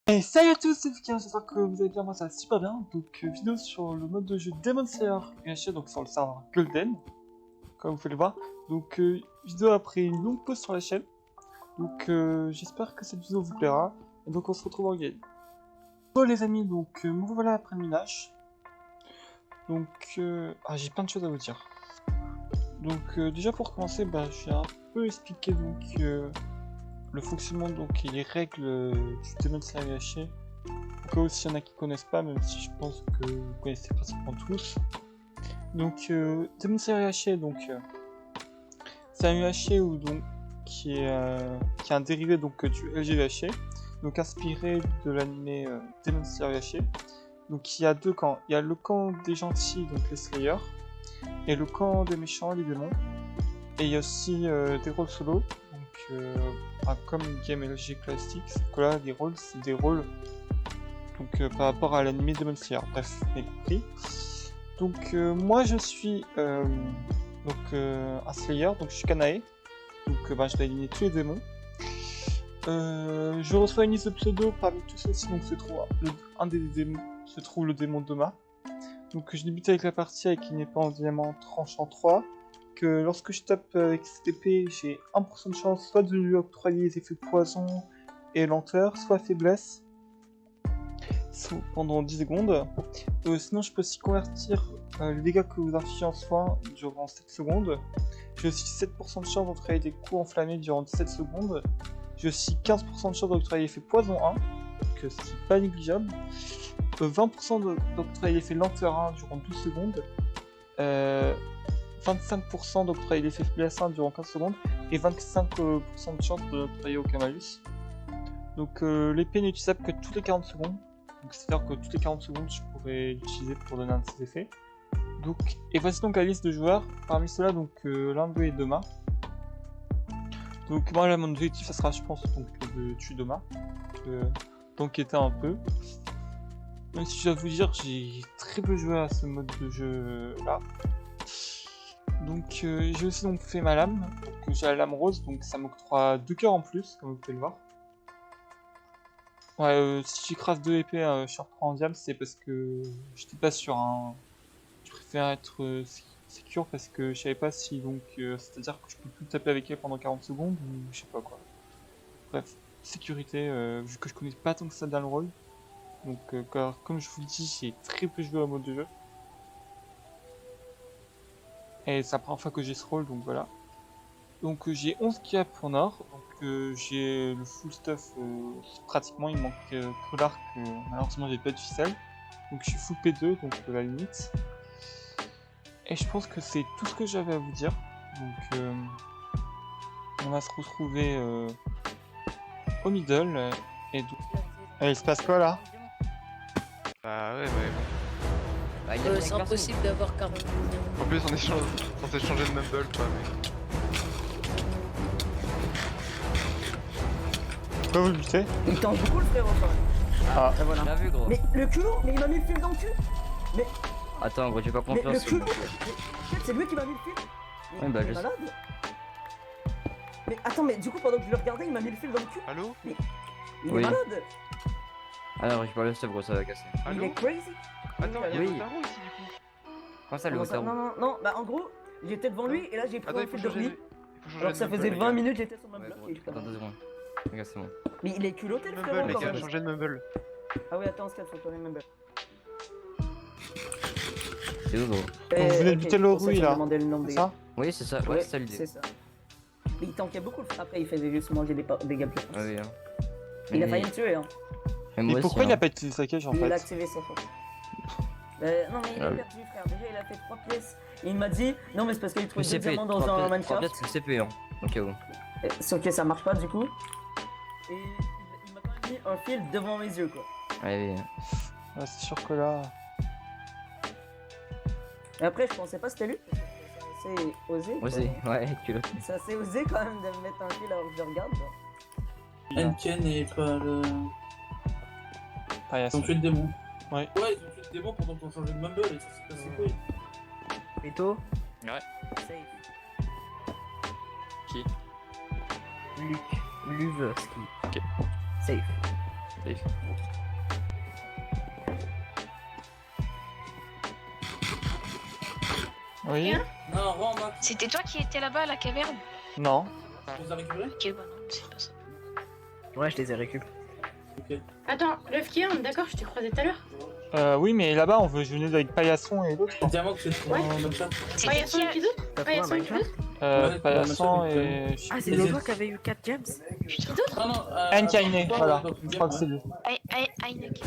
Et salut à tous, c'est Fika, j'espère que vous allez bien, moi ça va super bien. Donc vidéo sur le mode de jeu Demon Slayer UHC, donc sur le serveur Golden, comme vous pouvez le voir. Donc vidéo après une longue pause sur la chaîne. Donc j'espère que cette vidéo vous plaira. Et donc on se retrouve en game. Bon les amis, donc me voilà après le minage. Donc j'ai plein de choses à vous dire. Donc déjà pour commencer, je vais un peu expliquer donc le fonctionnement donc et les règles du Demon Slayer UHC. En cas où s'il y en a qui connaissent pas, même si je pense que vous connaissez pratiquement tous. Donc Demon Slayer UHC, donc c'est un UHC qui est un dérivé donc du LGUHC, donc inspiré de l'anime Demon Slayer UHC. Donc il y a deux camps, il y a le camp des gentils, donc les Slayers, et le camp des méchants, les démons. Et il y a aussi des rôles solo, donc comme une game LG classique, sauf que là les rôles c'est des rôles donc par rapport à l'anime Demon Slayer. Bref, vous avez compris. Donc moi je suis un Slayer, donc je suis Kanae. Donc je dois éliminer tous les démons. Je reçois une liste de pseudo, parmi tous ceux-ci donc se trouve un des démons, se trouve le démon Doma. Donc je débute avec la partie avec une épée en diamant tranchant 3. Que lorsque je tape avec cette épée, j'ai 1% de chance soit de lui octroyer les effets poison et lenteur, soit faiblesse pendant 10 secondes. Sinon je peux aussi convertir les dégâts que vous infligez en soins durant 7 secondes. J'ai aussi 7% de chance d'octroyer des coups enflammés durant 17 secondes. J'ai aussi 15% de chance d'octroyer l'effet poison 1, ce qui n'est pas négligeable. 20% d'octroyer l'effet lenteur 1 durant 12 secondes. 25% d'octroyer l'effet faiblesse 1 durant 15 secondes. Et 25% de chance d'octroyer aucun malus. Donc l'épée n'est utilisable que toutes les 40 secondes. C'est-à-dire que toutes les 40 secondes, je pourrais l'utiliser pour donner un de ses effets. Donc, et voici donc la liste de joueurs. Parmi ceux-là, donc l'un d'eux est Doma. Donc moi, là, mon objectif, ça sera, je pense, donc, de tuer Doma. D'enquêter un peu. Même si je dois vous dire, j'ai très peu joué à ce mode de jeu-là. Donc j'ai aussi donc fait ma lame. Donc j'ai la lame rose, donc ça m'octroie 2 cœurs en plus, comme vous pouvez le voir. Ouais, si j'écrase 2 épées, je reprends en diable, c'est parce que j'étais pas sûr. Hein. Je préfère être secure parce que je savais pas si donc c'est-à-dire que je peux plus taper avec elle pendant 40 secondes ou je sais pas quoi. Bref, sécurité, vu que je connais pas tant que ça dans le rôle. Donc car, comme je vous le dis, j'ai très peu joué au mode de jeu. Et c'est la première fois que j'ai ce rôle, donc voilà. Donc j'ai 11 caps en or, donc j'ai le full stuff pratiquement, il manque que l'arc, malheureusement j'ai pas de ficelle. Donc je suis full P2, donc la limite. Et je pense que c'est tout ce que j'avais à vous dire. Donc on va se retrouver au middle. Et donc... il se passe quoi là? Bah ouais, mais bon. C'est impossible d'avoir 40 millions. En plus, on est censé changer de mumble, quoi, mais... Pourquoi vous le butez? Il tente beaucoup le frérot quand même. Ah, Et voilà. Bien vu, gros. Mais le culot, mais il m'a mis le fil dans le cul. Mais Attends, gros, j'ai pas confiance. le culot, c'est lui qui m'a mis le fil. Oui, bah, il est je sais. malade. Mais attends, mais du coup pendant que je le regardais, il m'a mis le fil dans le cul. Allô? Il Oui. est malade. Alors, j'ai pas le stuff, gros, ça va casser. Il Allô? est crazy. Attends, il y a Oui. Lotaro ici, du coup. Comment ça, le Comment ça Wotaro? Non, bah en gros, j'étais devant lui et là j'ai pris Attends, un il faut fil de changer lui. de... Il faut changer Alors de ça mumble, faisait les 20 gars. minutes, j'étais sur ma Ouais, bloc gros, et il attends 2 secondes. Regarde, c'est bon. Mais il est culotté le Mumble, frérot les quand gars, même. changer de mumble. Ah oui, attends, Scap, faut tourner Mumble. C'est où, gros? Donc vous venez de buter le rouille là, c'est ça? Oui, c'est ça, ouais, c'est ça l'idée. C'est ça. Mais il tankait beaucoup le après il faisait juste manger des gaps. Ah oui, hein. Il a failli me tuer hein. Mais Et moi pourquoi aussi, il a hein. pas utilisé sa cage en Il a fait? activé sa force. Non mais il Ah est oui. perdu frère, déjà il a fait 3 pièces et il m'a dit non mais c'est parce qu'il trouvait Le deux CP, diamants dans 3 un pièces, Minecraft. c'est le CP, hein. Au cas où. Sauf que ça marche pas du coup. Et il m'a quand même mis un fil devant mes yeux quoi. Ouais, oui. Ouais, c'est sûr que là... Et après je pensais pas c'était lui. C'est assez osé. quoi. Osé, ouais, culotte. C'est assez osé quand même de me mettre un fil alors que je le regarde. Quoi. Enken et pas le... Ah, Ils ont tué le démon. Ouais. Ouais, ils ont tué le démon pendant qu'on changeait de mumble et ça s'est passé quoi? Plutôt. Ouais. Safe. Qui? Luc. Luvski. Ok. Safe. Safe. Oui. Non, rends Max. C'était toi qui étais là-bas à la caverne? Non. Tu les as récupérés? Ok, bah non, c'est pas ça. Ouais, je les ai récup. Attends, l'œuf qui est, on est d'accord, je t'ai croisé tout à l'heure. Oui, mais là-bas, on veut jouer avec Paillasson et l'autre. Le diamant que c'est trop comme ça. C'est Paillasson et qui d'autre? T'as trouvé un Paillasson et qui Minecraft d'autre? Ouais, Paillasson ouais, et... Ah, c'est Les- Lodo qui avait eu 4 gems. Qui d'autre? Non, non. Nkainé, toi, voilà. donc, Je crois que c'est lui. Ainek.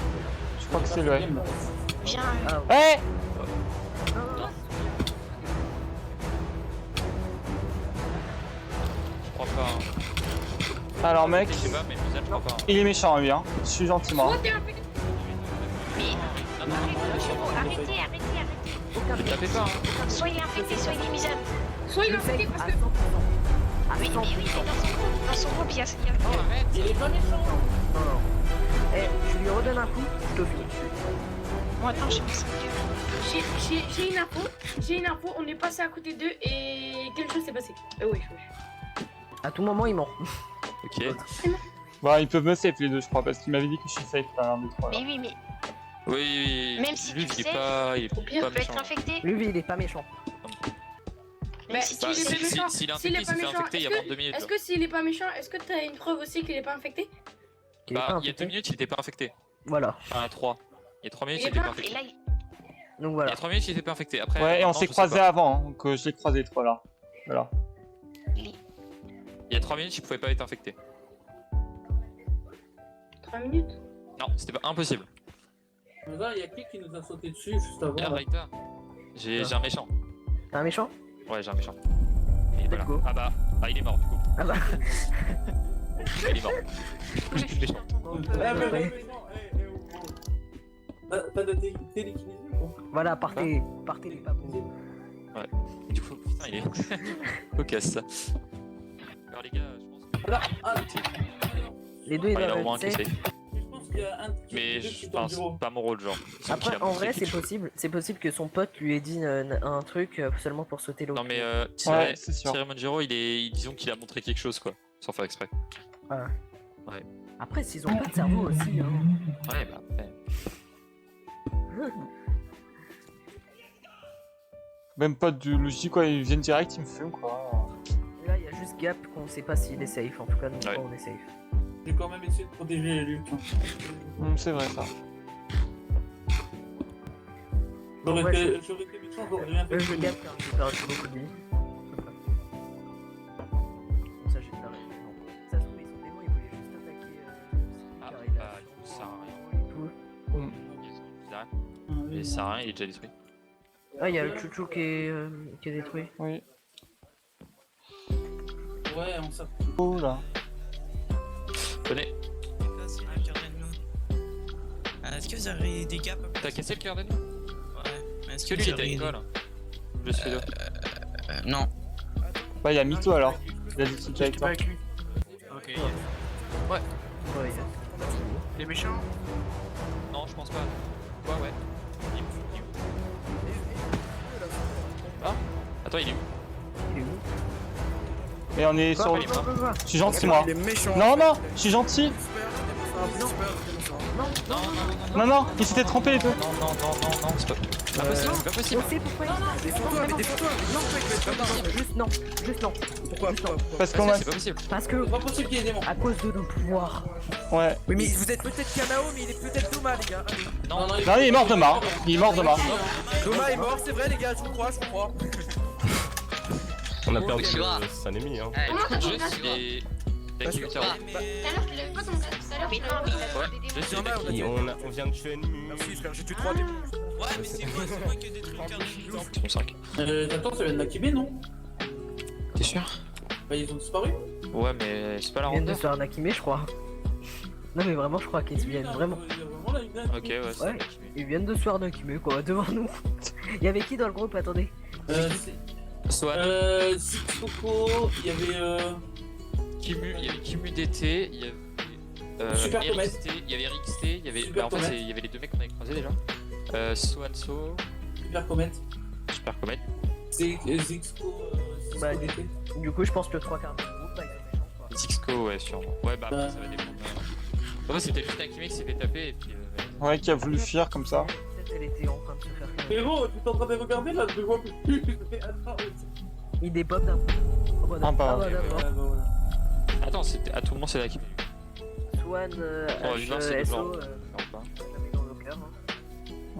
Je crois que c'est lui, ouais. Viens, Ah, Eh Je crois pas. Hein. Alors mec, Je sais pas, mais Musan, je crois pas. Hein. il est méchant lui, hein. Je suis gentil moi. Oh, t'es un peu... mais Non, non, arrêtez, arrêtez. ne tapez pas. Hein. Soyez infectés, soyez misables. Soit il est je sais infecté parce à que... 100%. À Oui, mais 100%. oui, mais dans son groupe, il y a... Il est pas méchant. Non, non. Eh, je lui redonne un coup, je te file. Bon, attends, je pense que... J'ai une info, on est passé à côté d'eux et quelque chose s'est passé. Oui. À tout moment, il ment. Ok. Bah ils peuvent me safe les deux je crois parce qu'il m'avait dit que je suis safe par l'un des trois là. Mais oui, mais Oui, Même si lui, tu il est sais, pas, il est au pire, pas tu peux méchant. être infecté. Lui, il est pas méchant. Bah, si s'il tu Bah, est pas méchant, s'il est s'il est infecté, il pas s'est fait méchant, infecter il y a moins de 2 minutes. est-ce que s'il est pas méchant, est-ce que t'as une preuve aussi qu'il est pas infecté? Qu'il est Bah, pas il y a 2 infecté. minutes, il était pas infecté. Voilà. Enfin, 3. Il y a 3 minutes, Il il est était pas- pas Et infecté. là, Donc Il y voilà. a 3 minutes, il était pas infecté. Après, Ouais et on maintenant, s'est je sais croisés pas. avant, hein, donc je l'ai croisé toi là. Voilà. Il y a 3 minutes, il pouvait pas être infecté. 3 minutes. Non, c'était pas impossible. Mais là, il y a qui nous a sauté dessus juste avant? Regarde, là Raita. J'ai un méchant. T'es un méchant? Ouais, j'ai un méchant. Et voilà. go. Ah bah, il est mort du coup. Ah bah. Il est mort. j'ai J'ai méchant. Eh, mais Ouais. méchant, T'as de télékinésie ou pas? Voilà, partez les papous. Et du coup, putain, il est. Cocasse ça. Alors les gars, je pense que. Là, ah, Les deux, ils Enfin, il a au doivent moins un être qui safe. safe. je pense qu'il y a un Mais deux je qui est pense dans le bureau. pas mon rôle, genre. C'est Après, qu'il a en montré vrai, quelque c'est chose. possible. C'est possible que son pote lui ait dit un truc seulement pour sauter l'autre. Non mais Ouais, c'est sûr. Thierry Monjero, disons qu'il a montré quelque chose quoi, sans faire exprès. Après, s'ils ont pas de cerveau aussi, hein. Ouais bah après. Même pas de logique quoi, ils viennent direct, ils me fument quoi. Là, il y a juste Gap qu'on sait pas s'il est safe. En tout cas, nous, Ouais. on est safe. J'ai quand même essayé de protéger Luc. C'est vrai ça. J'aurais Ouais, été méchant, j'aurais rien fait. Je Gap car j'ai perdu beaucoup de vie. Bon, ça, j'ai pas arrêté. Non. Ça se trouve, ils sont démons, ils voulaient juste attaquer. Ah car il a bah du coup ça sert à rien. et tout. Mais ça sert à rien, il est déjà détruit. Ah, il y a le chouchou qui est détruit. Oui. Ouais, on s'est. Oh là. Tenez, Est-ce que vous avez des gaps? t'as cassé le cœur d'ennemi? Ouais. Mais Est-ce que lui il était avec toi là? Je suis là. Non. Bah y'a Mito alors. Il a dit qu'il était avec toi. Ok. Ouais, Les méchants? Non, je pense pas. Quoi, ouais. Il est où Ah attends, il est où? il est où? Mais on est sur. il est mort. Je suis gentil moi. Non non, je suis gentil. Non non, ils s'étaient trompés les deux. Non, c'est pas possible, c'est pas possible. On sait pourquoi il Juste non, juste non. Pourquoi? Parce qu'on a. C'est pas possible. Parce que, C'est pas possible qu'il y ait des démons. à cause de nos pouvoirs. Ouais. Oui, mais vous êtes peut-être Kanao, mais il est peut-être Doma, les gars. Non, Non, il est mort de marre. Il est mort de marre. Doma est mort, c'est vrai, les gars, je vous crois, je vous crois. On a perdu Bonsoir. un ennemi, hein. Comment t'as Juste, ton il est. Il a qui le Ah, cerveau? tout à l'heure, tu l'avais pas ton casque. Tout à l'heure, mais non, mais il a Ouais, des je démons. suis on a- avec qui? Et on vient de tuer un ennemi. Merci, frère, j'ai tué 3 démons. Ouais, mais c'est moi qui ai détruit le cœur de Ils sont 5. Attends, ça vient de Nakibé, non? T'es sûr? Bah, ils ont disparu. Ouais, mais c'est pas la Ils viennent de ronde. se faire Nakime, je crois. Non, mais vraiment, je crois qu'ils viennent vraiment. Ok, ouais, c'est Ouais. Ils viennent de se faire Nakime, quoi, devant nous. Il y avait qui dans le groupe? Attendez. Swan, Sixcoco, il y avait Kimu, il y avait Kimu DT, il y avait. Super Comet. RXT, il y avait RXT, il y avait. Super Bah, en fait, Comet. il y avait les deux mecs qu'on avait croisés déjà. Swanso, Super Comet. Super Comet. C'est Zixco. Bah, Du coup, je pense que 3 quarts du groupe, bah, ils sont méchants, quoi. Zixco, ouais, sûrement. Ouais, bah après, Bah. ça va dépendre. Bon, c'était juste Akime qui s'est fait taper et puis. Ouais, qui a voulu fuir comme ça. Peut-être elle était en train de se faire calmer. Mais bon, tu es en train de regarder là, je vois plus. Mais attends, Il dépop d'un coup. Oh, bah, Ah, bah, bah, d'accord. bah, voilà. Attends, c'était à tout moment c'est Akime. Swan, Bon, évidemment, c'est le blanc. SO, je la mets dans le locker.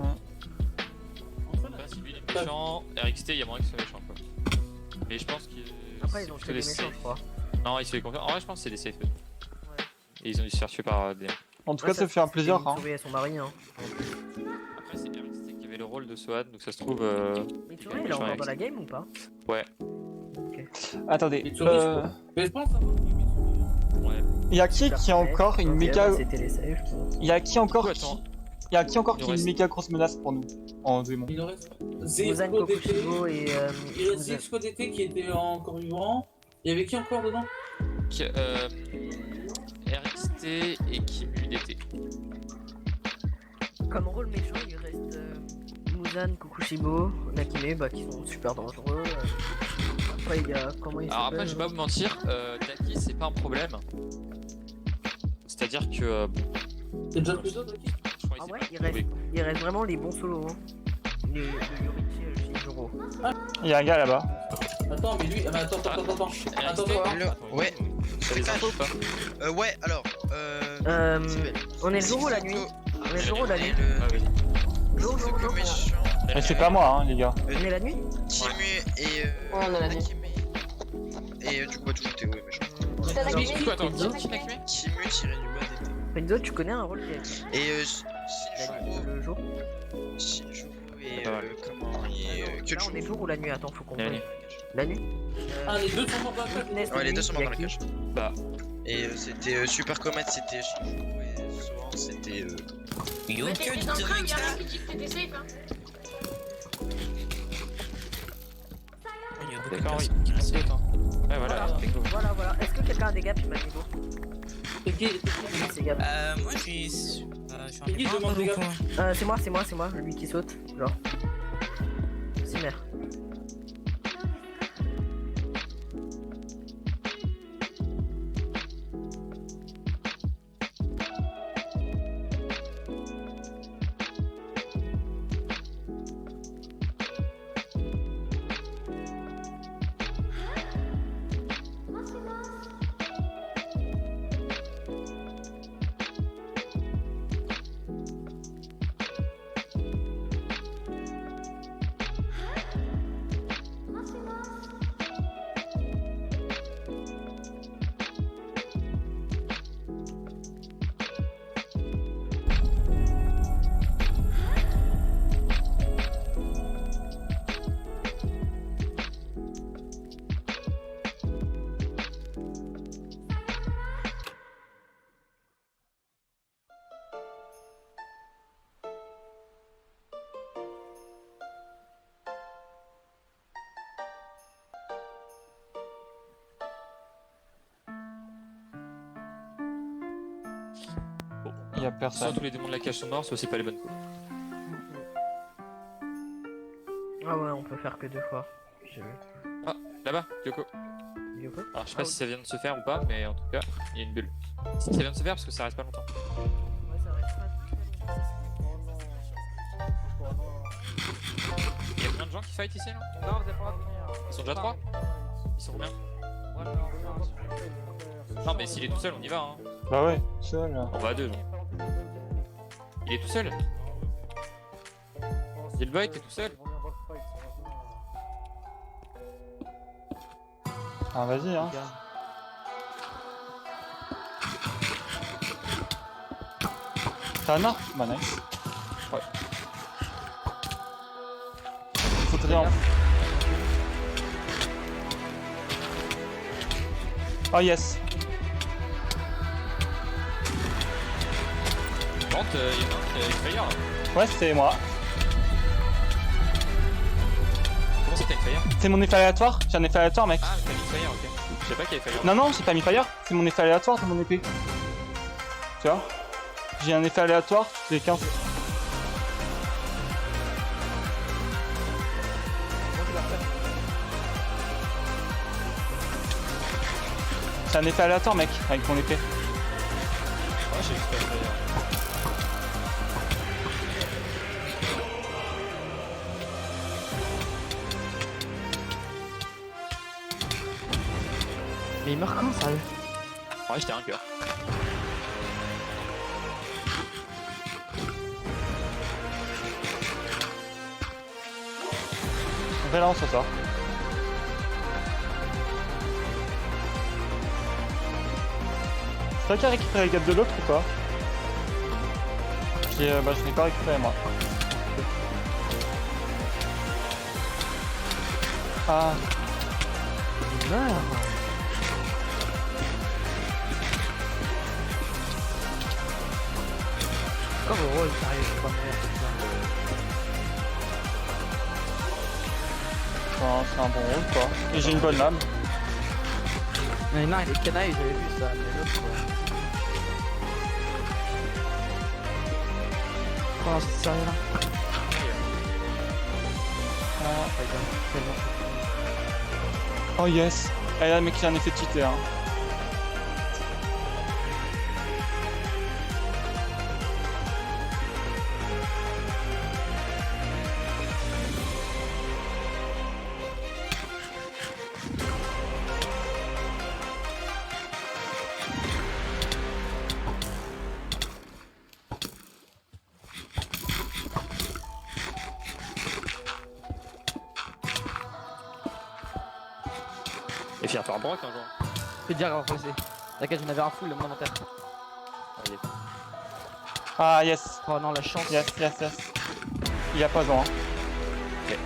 Hein. Après, si lui il est méchant, RXT, il y a moyen que ce soit méchant quoi. Mais je pense que. Après, c'est ils ont plutôt fait des méchants, safe. je crois. Non, ils se fait confiance. En vrai, je pense que c'est des safe. Et ils ont dû se faire tuer par des. En tout cas, ça fait un plaisir. Hein. Sauver son mari, hein. Après, c'est RXT qui avait le rôle de Sohan, donc ça se trouve. Mais tu vois, il est encore dans la game ou pas? Ouais. Attendez, Et tu risques. Mais je pense avoir filmé sur Ouais. il y a qui a encore une méga... C'était les saves. Il y a qui encore Ouais, qui... attends. Il y a qui encore Il qui a reste- une méga grosse menace pour nous en démon? Il en reste Mozan, Zexco DT. Kokushibo et Il reste Zexco DT qui était encore vivant. Il y avait qui encore dedans? RXT et Kim UDT. Comme rôle méchant, il reste Muzan, Kokushibo, Nakime, bah, qui sont super dangereux. Après, il y a comment il Alors après, je vais pas vous mentir, Daki c'est pas un problème. C'est-à-dire que. C'est déjà plus d'autres qui? Je crois Ah qu'il ouais, s'est il pas reste, trouvé. il reste vraiment les bons solos. Hein. Les Yorichi et Shinjuro. Il y a un gars là-bas. Attends, mais lui. Ah, mais attends. RXT, Ouais. T'as des infos ou pas? Ouais, alors. On est le jour ou la nuit? On est le jour ou la nuit? Ah oui. Jour, jour, jour. Et c'est pas moi, hein, les gars. On est la nuit? Timu et. on a la nuit. Nakime. Et du coup, Théo est méchant. Du coup, attends, qui Nakime? Timu tiré du bas d'été. Renzo, tu connais un rôle qui a Et la nuit, Shinjuro. le jour? Shinjuro et. Pas mal. Comment il est. Que Là, on est jour ou la nuit? Attends, faut qu'on La nuit. La nuit? Ah, les deux sont morts dans la cage. Ouais, les deux sont morts dans la cage. Bah. Et c'était Super Comet, c'était Shinjuro et Sohan, c'était. Mais t'es dans le train, y'a rien qui dit que t'étais safe, hein. D'accord, oui. Ouais, voilà. Voilà. Est-ce que quelqu'un a des gaps, Manibo? C'est qui? C'est Gab. Moi, je suis. C'est qui demande des gars? C'est moi, lui qui saute, genre. Simer. Il y a Soit personne. tous les démons de la cage sont morts, soit c'est pas les bonnes coups. Ah ouais, on peut faire que 2 fois. J'ai vu. Ah, là-bas, Kyoko. Yoko? Alors je sais pas si ça vient de se faire ou pas, mais en tout cas, il y a une bulle. Si ça vient de se faire parce que ça reste pas longtemps. Ouais, ça reste pas. Il y a plein de gens qui fight ici là? Non, vous avez pas le droit de venir. Ils sont déjà 3? Ils sont combien? Non mais s'il est tout seul on y va hein. Bah ouais, seul. On va à 2 donc. Il est tout seul? Dilboy t'es tout seul? Ah, vas-y, hein. T'as un arc? Bah, nice. Ouais. Faut en... Oh, yes. Vente, il y en a un qui a Expire. Ouais, c'est moi. Comment ça t'as Expire? C'est mon effet aléatoire. J'ai un effet aléatoire, mec. Ah mais t'as mis Fire, ok. Je sais pas qu'il y avait Fire. Non, j'ai pas mis fire. C'est mon effet aléatoire de mon épée. Tu vois? J'ai un effet aléatoire toutes les 15. C'est un effet aléatoire, mec, avec mon épée. j'ai explosé. Mais il meurt quand ça? Ouais, j'étais un cœur. On fait là, on s'en sort. C'est toi qui a récupéré les gars de l'autre ou pas? Bah je n'ai pas récupéré moi. Ah. Il meurt. Comme le rôle, sérieux, c'est pas Non, c'est un bon rôle quoi. Et j'ai une bonne lame. Mais non, il est canaille, j'avais vu ça, mais l'autre. Oh, c'est sérieux là. Oh yes. Et là le mec il a un effet de cheater hein. Et fier par Brock un jour. Je peux te dire, relancer. T'inquiète, j'en avais un full dans mon inventaire. Allez. Ah yes. Oh non, la chance. Yes. Il y a pas besoin. Hein. Ok.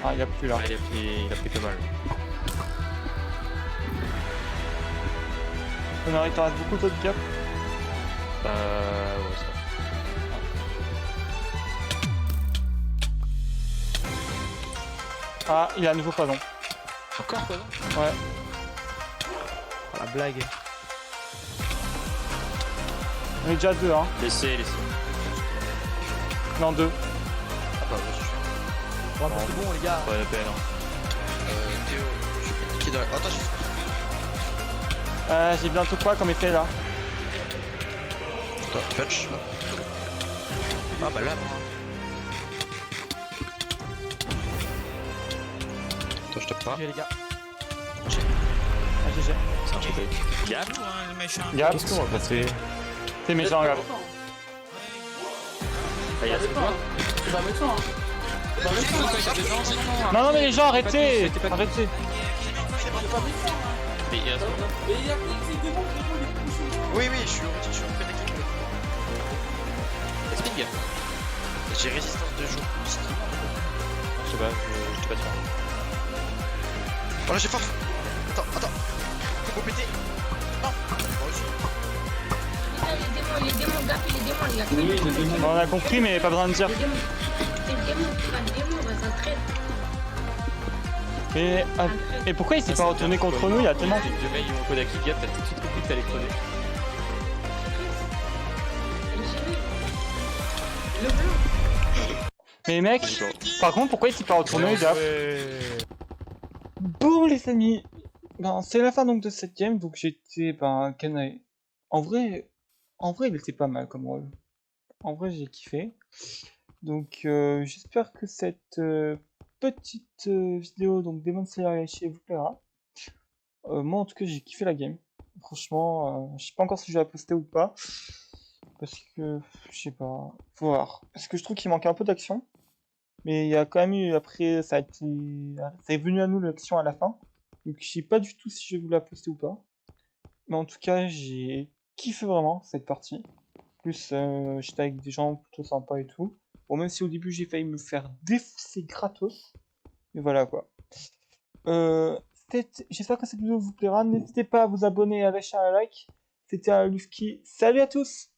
Ah il y a plus là. Ah, il a pris que mal. Non, il t'en reste beaucoup d'autres gaps. Ouais, ça va. Ah il a un nouveau poison. Encore poison? Ouais. Oh, la blague. On est déjà deux hein. Laissez. Non deux. Ah bah, je suis. Bon, bah, c'est bon, les gars. Pas la peine. Hein. Théo, je suis niqué dans la. Attends, J'ai bientôt quoi comme effet là? Attends, punch là. Ah bah là, moi. Attends, je tape pas. GG, les gars. Ah GG. C'est un truc. Gap. Gap. Qu'est-ce qu'on va passer? C'est méchant Gap. Ah, il y a ce quoi? C'est pas méchant, hein. C'est pas méchant. Non mais les gens arrêtez. C'était pas- Arrêtez. C'est pas méchant. Mais il y a ce quoi? Mais il y a c'est des bons, il est couché. Oui, je suis en fait d'équipe. Speed. J'ai résistance de jour. Je sais pas, j'étais pas sûr. Oh là, j'ai force. Attends. Faut péter. Non. Moi aussi. Les démons, Gap, les démons, les gars. Oui, les démons. On a compris mais pas besoin de dire. Les démons, c'est le démon, c'est pas le démon, bah, ça traite. Et pourquoi il s'est pas retourné contre nous? Il y a tellement. Deux mecs, ils vont coder à kick Gap, t'as tout de suite compris que t'allais crever. Le blanc. Mais mec, par contre pourquoi il s'est pas retourné Gap? Bon les amis, ben, c'est la fin donc de cette game, donc j'étais canaille. En vrai il était pas mal comme rôle. En vrai j'ai kiffé. Donc j'espère que cette petite vidéo donc Demon Slayer vous plaira. Moi en tout cas j'ai kiffé la game. Franchement, je sais pas encore si je vais la poster ou pas. Parce que, je sais pas, faut voir. Parce que je trouve qu'il manquait un peu d'action. Mais il y a quand même eu, après, ça est venu à nous l'action à la fin. Donc je sais pas du tout si je vais vous la poster ou pas. Mais en tout cas, j'ai kiffé vraiment cette partie. En plus, j'étais avec des gens plutôt sympas et tout. Bon, même si au début j'ai failli me faire défoncer gratos. Mais voilà quoi. J'espère que cette vidéo vous plaira. N'hésitez pas à vous abonner et à lâcher un like. C'était un Lufki. Salut à tous!